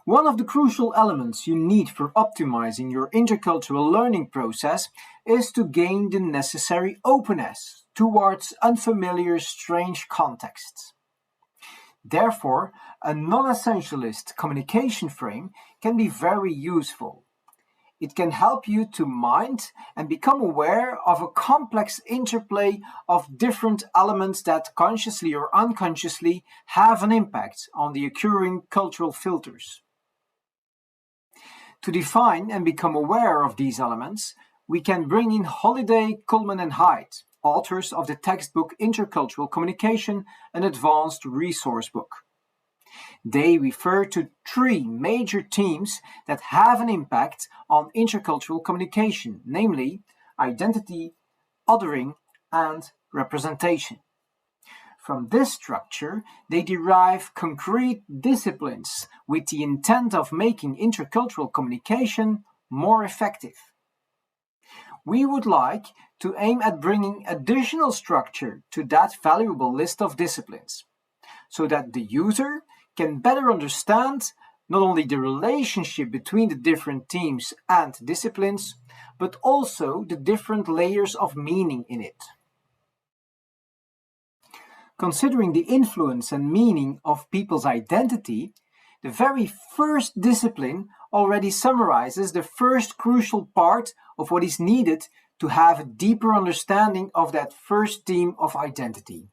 One of the crucial elements you need for optimizing your intercultural learning process is to gain the necessary openness towards unfamiliar, strange contexts. Therefore, a non-essentialist communication frame can be very useful. It can help you to mind and become aware of a complex interplay of different elements that consciously or unconsciously have an impact on the occurring cultural filters. To define and become aware of these elements, we can bring in Holliday, Kuhlman and Haidt, authors of the textbook Intercultural Communication, an advanced resource book. They refer to three major themes that have an impact on intercultural communication, namely identity, othering, and representation. From this structure, they derive concrete disciplines with the intent of making intercultural communication more effective. We would like to aim at bringing additional structure to that valuable list of disciplines, so that the user can better understand not only the relationship between the different themes and disciplines, but also the different layers of meaning in it. Considering the influence and meaning of people's identity, the very first discipline already summarizes the first crucial part of what is needed to have a deeper understanding of that first theme of identity.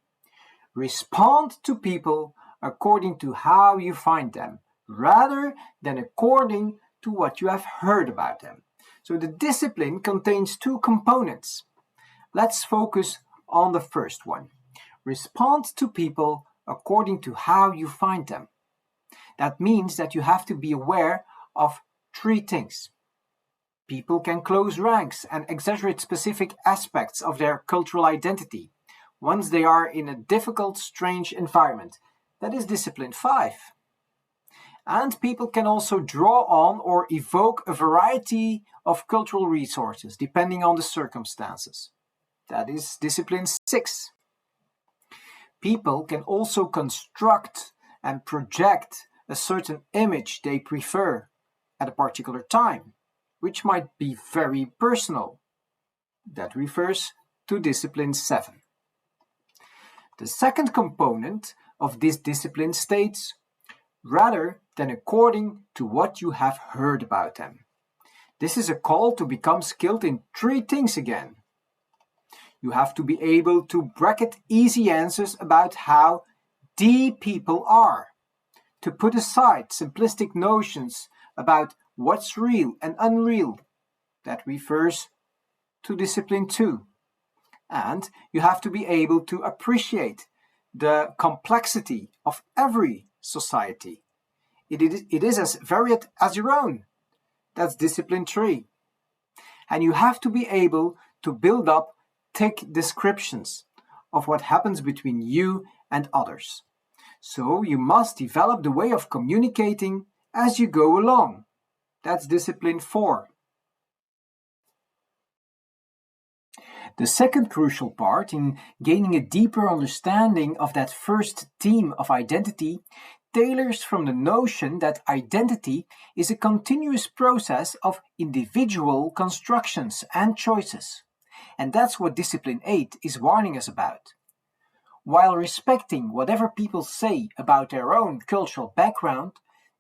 Respond to people according to how you find them, rather than according to what you have heard about them. So the discipline contains two components. Let's focus on the first one. Respond to people according to how you find them. That means that you have to be aware of three things. People can close ranks and exaggerate specific aspects of their cultural identity once they are in a difficult, strange environment. That is discipline 5. And people can also draw on or evoke a variety of cultural resources depending on the circumstances. That is discipline 6. People can also construct and project a certain image they prefer at a particular time, which might be very personal. That refers to discipline 7. The second component of this discipline states, rather than according to what you have heard about them. This is a call to become skilled in three things again. You have to be able to bracket easy answers about how deep people are, to put aside simplistic notions about what's real and unreal. That refers to discipline 2. And you have to be able to appreciate the complexity of every society. It is as varied as your own. That's discipline 3. And you have to be able to build up thick descriptions of what happens between you and others. So you must develop the way of communicating as you go along. That's discipline 4. The second crucial part in gaining a deeper understanding of that first theme of identity tailors from the notion that identity is a continuous process of individual constructions and choices. And that's what discipline 8 is warning us about. While respecting whatever people say about their own cultural background,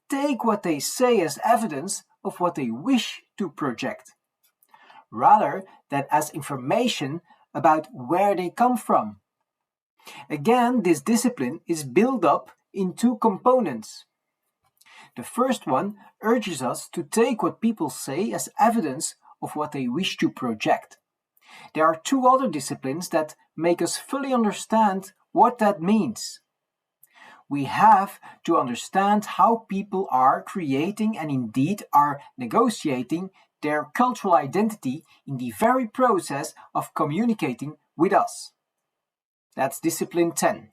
take what they say as evidence of what they wish to project, rather than as information about where they come from. Again, this discipline is built up in two components. The first one urges us to take what people say as evidence of what they wish to project. There are two other disciplines that make us fully understand what that means. We have to understand how people are creating and indeed are negotiating their cultural identity in the very process of communicating with us. That's discipline 10.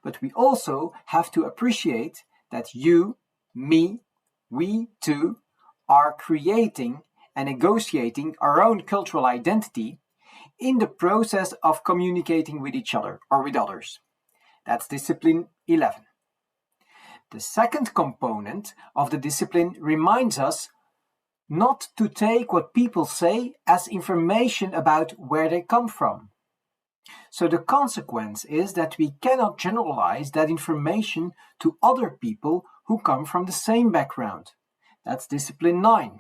But we also have to appreciate that you, me, we too are creating and negotiating our own cultural identity in the process of communicating with each other or with others. That's discipline 11. The second component of the discipline reminds us not to take what people say as information about where they come from. So the consequence is that we cannot generalize that information to other people who come from the same background. That's discipline 9.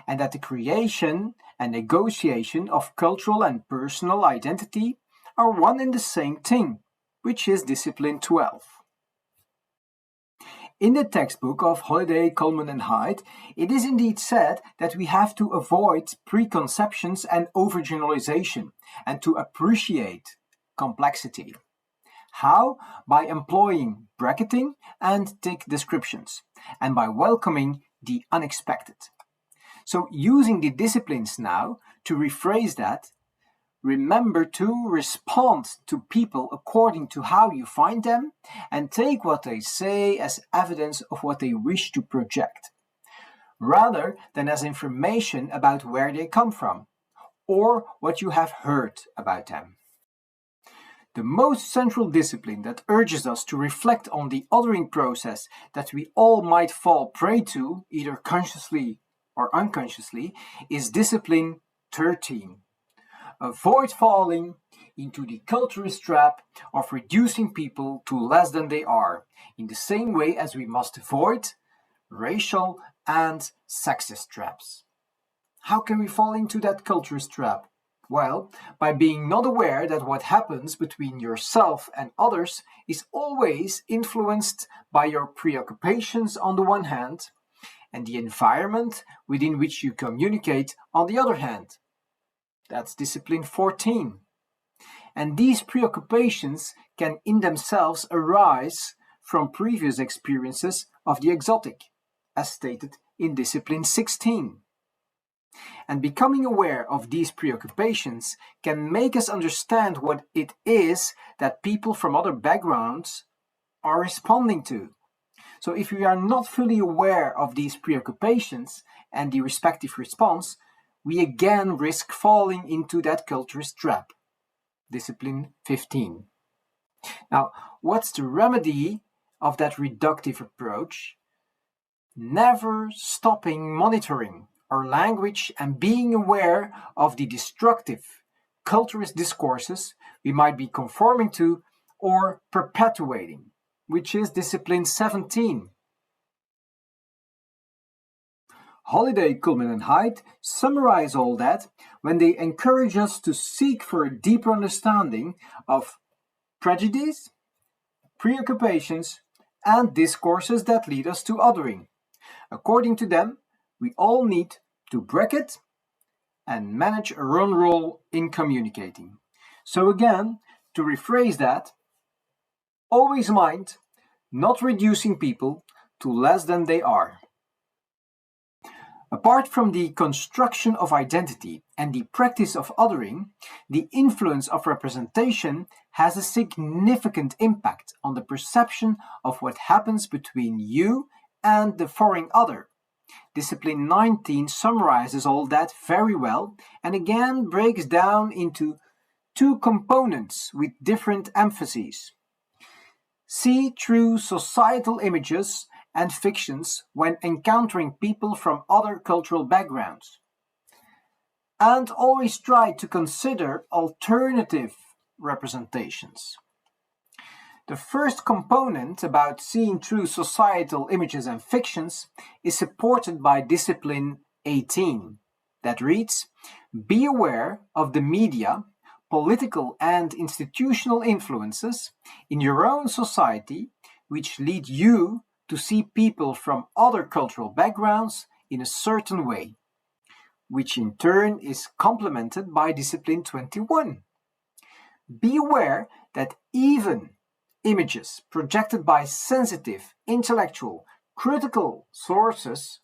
And that the creation and negotiation of cultural and personal identity are one and the same thing, which is discipline 12. In the textbook of Holliday, Coleman and Hyde, it is indeed said that we have to avoid preconceptions and overgeneralization and to appreciate complexity. How? By employing bracketing and tick descriptions, and by welcoming the unexpected. So using the disciplines now to rephrase that, remember to respond to people according to how you find them and take what they say as evidence of what they wish to project, rather than as information about where they come from or what you have heard about them. The most central discipline that urges us to reflect on the othering process that we all might fall prey to, either consciously or unconsciously, is discipline 13. Avoid falling into the culturist trap of reducing people to less than they are, in the same way as we must avoid racial and sexist traps. How can we fall into that culturist trap? Well, by being not aware that what happens between yourself and others is always influenced by your preoccupations on the one hand, and the environment within which you communicate on the other hand. That's discipline 14. And these preoccupations can in themselves arise from previous experiences of the exotic, as stated in discipline 16. And becoming aware of these preoccupations can make us understand what it is that people from other backgrounds are responding to. So if we are not fully aware of these preoccupations and the respective response, we again risk falling into that culturist trap. Discipline 15. Now, what's the remedy of that reductive approach? Never stopping monitoring our language and being aware of the destructive culturist discourses we might be conforming to or perpetuating, which is discipline 17. Holliday, Coleman and Hyde summarize all that when they encourage us to seek for a deeper understanding of prejudice, preoccupations, and discourses that lead us to othering. According to them, we all need to bracket and manage our own role in communicating. So again, to rephrase that, always mind not reducing people to less than they are. Apart from the construction of identity and the practice of othering, the influence of representation has a significant impact on the perception of what happens between you and the foreign other. Discipline 19 summarizes all that very well and again breaks down into two components with different emphases. See through societal images and fictions when encountering people from other cultural backgrounds. And always try to consider alternative representations. The first component about seeing through societal images and fictions is supported by discipline 18, that reads, be aware of the media, political and institutional influences in your own society which lead you to see people from other cultural backgrounds in a certain way, which in turn is complemented by discipline 21. Be aware that even images projected by sensitive, intellectual, critical sources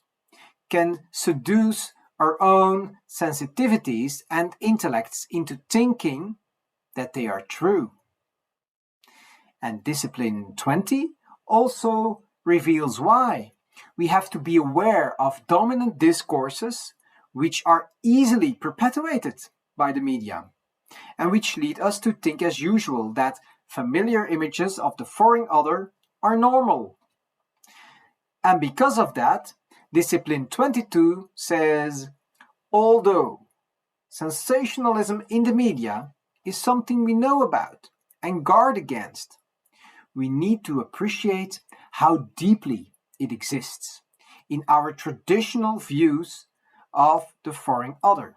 can seduce our own sensitivities and intellects into thinking that they are true. And discipline 20 also reveals why we have to be aware of dominant discourses which are easily perpetuated by the media and which lead us to think as usual that familiar images of the foreign other are normal And because of that, discipline 22 says, although sensationalism in the media is something we know about and guard against, we need to appreciate how deeply it exists in our traditional views of the foreign other.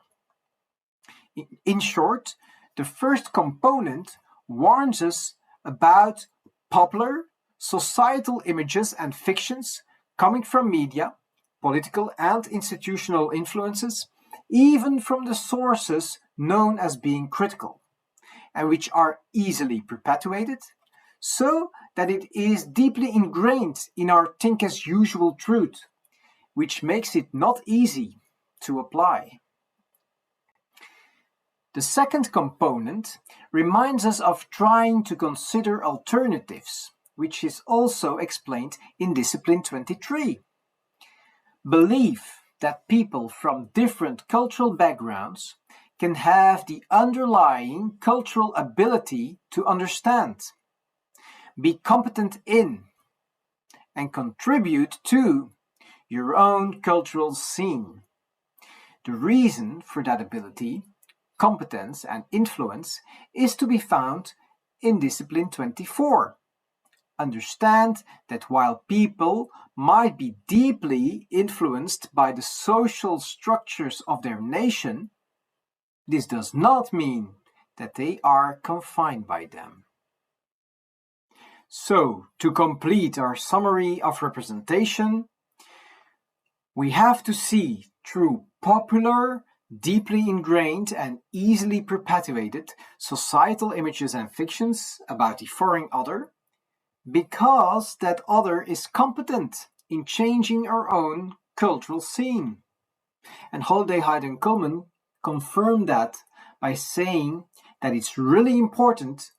In short, the first component warns us about popular societal images and fictions coming from media, political and institutional influences, even from the sources known as being critical, and which are easily perpetuated, so that it is deeply ingrained in our think as usual truth, which makes it not easy to apply. The second component reminds us of trying to consider alternatives, which is also explained in Discipline 23. Belief that people from different cultural backgrounds can have the underlying cultural ability to understand, be competent in, and contribute to your own cultural scene. The reason for that ability, competence, and influence is to be found in Discipline 24. Understand that while people might be deeply influenced by the social structures of their nation, this does not mean that they are confined by them. So, to complete our summary of representation, we have to see through popular, deeply ingrained and easily perpetuated societal images and fictions about the foreign other, because that other is competent in changing our own cultural scene. And Holiday, Hyde and Cullman confirm that by saying that it's really important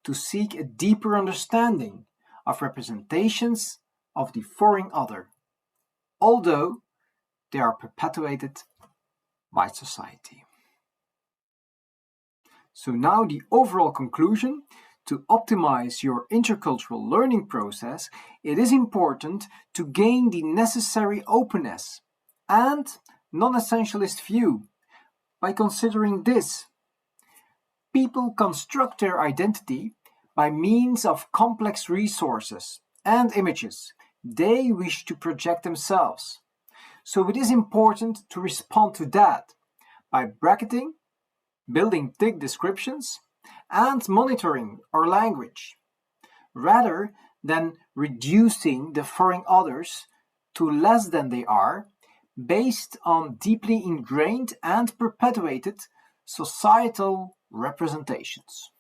to seek a deeper understanding of representations of the foreign other, although they are perpetuated by society. So now the overall conclusion: to optimize your intercultural learning process, it is important to gain the necessary openness and non-essentialist view by considering this. People construct their identity by means of complex resources and images they wish to project themselves. So it is important to respond to that by bracketing, building thick descriptions, and monitoring our language, rather than reducing the foreign others to less than they are based on deeply ingrained and perpetuated societal representations.